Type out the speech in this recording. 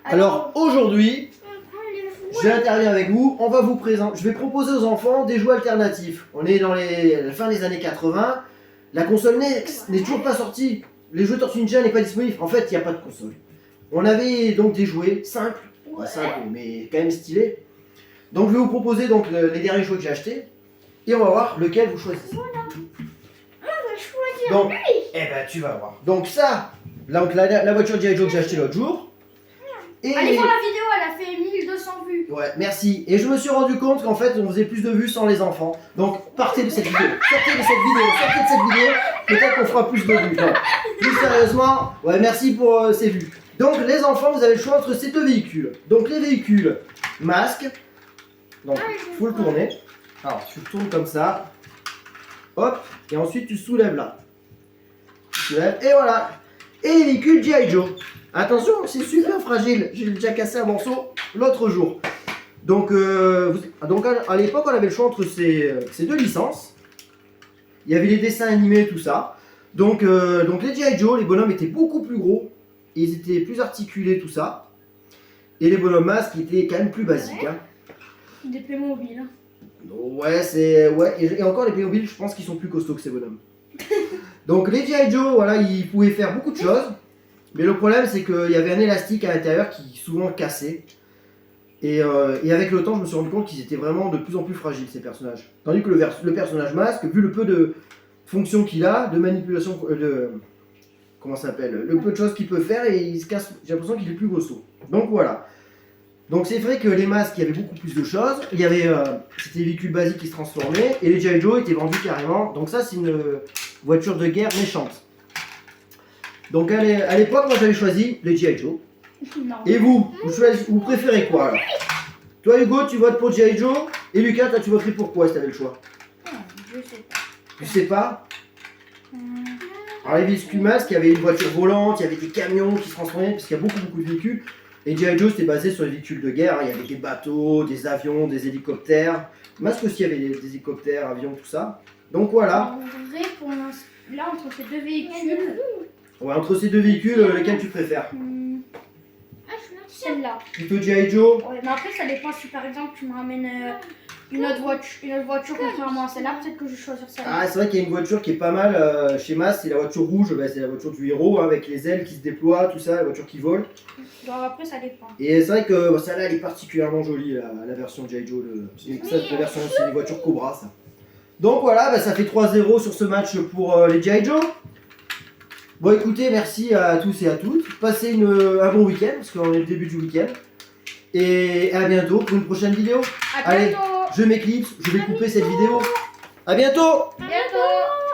Alors aujourd'hui, j'interviens avec vous, on va vous présenter, je vais proposer aux enfants des jouets alternatifs. On est dans la fin des années 80, la console n'est toujours pas sortie, les jeux Tortue Ninja n'est pas disponible, en fait il n'y a pas de console. On avait donc des jouets simples, pas simples mais quand même stylés. Donc je vais vous proposer donc les derniers jouets que j'ai achetés et on va voir lequel vous choisissez. Donc, eh ben tu vas voir. Donc ça, donc la voiture G.I. Joe que j'ai achetée l'autre jour. Et Allez voir la vidéo, elle a fait 1200 vues. ouais, merci. Et je me suis rendu compte qu'en fait, on faisait plus de vues sans les enfants. Donc, partez de cette vidéo. Sortez de cette vidéo. Peut-être qu'on fera plus de vues. Non. Plus sérieusement, ouais, merci pour ces vues. Donc, les enfants, vous avez le choix entre ces deux véhicules. Donc, les véhicules masque. Donc, il faut le tourner. Alors, tu le tournes comme ça. Hop. Et ensuite, tu soulèves là. Tu soulèves. Et voilà. Et les véhicules G.I. Joe. Attention, c'est super fragile. J'ai déjà cassé un morceau l'autre jour. Donc, à l'époque, on avait le choix entre ces deux licences. Il y avait les dessins animés, tout ça. Donc les G.I. Joe, les bonhommes étaient beaucoup plus gros. Ils étaient plus articulés, tout ça. Et les bonhommes masques étaient quand même plus basiques. Hein. Des Playmobil. Ouais, et encore les Playmobil, je pense qu'ils sont plus costauds que ces bonhommes. Donc les G.I. Joe, voilà, ils pouvaient faire beaucoup de choses. Mais le problème, c'est qu'il y avait un élastique à l'intérieur qui souvent cassait. Et avec le temps, je me suis rendu compte qu'ils étaient vraiment de plus en plus fragiles, ces personnages. Tandis que le personnage masque, vu le peu de fonctions qu'il a, de manipulation, comment ça s'appelle, le peu de choses qu'il peut faire, et il se casse, j'ai l'impression qu'il est plus costaud. Donc voilà. Donc c'est vrai que les masques, il y avait beaucoup plus de choses. Il y avait, c'était des véhicules basiques qui se transformaient, et les G.I. Joe étaient vendus carrément. Donc ça, c'est une voiture de guerre méchante. Donc à l'époque, moi j'avais choisi les G.I. Joe. Non. Et vous préférez quoi alors? Toi Hugo, tu votes pour G.I. Joe. Et Lucas, toi tu voterais pour quoi si t'avais le choix? Je sais pas. Tu sais pas? Alors les véhicules masques, il y avait une voiture volante, il y avait des camions qui se transformaient, parce qu'il y a beaucoup de véhicules. Et G.I. Joe c'était basé sur les véhicules de guerre, il y avait des bateaux, des avions, des hélicoptères. Masque aussi, il y avait des hélicoptères, avions, tout ça. Donc voilà. En vrai, pour l'instant, là, entre ces deux véhicules, Ouais, entre ces deux véhicules, lequel tu préfères? celle-là. Plutôt G.I. Joe? Ouais, mais après, ça dépend si par exemple tu me ramènes une autre voiture contrairement à celle-là, peut-être que je vais choisir celle-là. Ah, c'est vrai qu'il y a une voiture qui est pas mal chez Mas, c'est la voiture rouge, bah, c'est la voiture du héros hein, avec les ailes qui se déploient, tout ça, la voiture qui vole. Donc après, ça dépend. Et c'est vrai que celle-là elle est particulièrement jolie, la version G.I. Joe. Cette version, c'est une voiture Cobra ça. Donc voilà, bah, ça fait 3-0 sur ce match pour les G.I. Joe. Bon écoutez, merci à tous et à toutes. Passez un bon week-end, parce qu'on est le début du week-end. Et à bientôt pour une prochaine vidéo. À bientôt. Allez, je m'éclipse, je vais couper cette vidéo. À bientôt. Bientôt.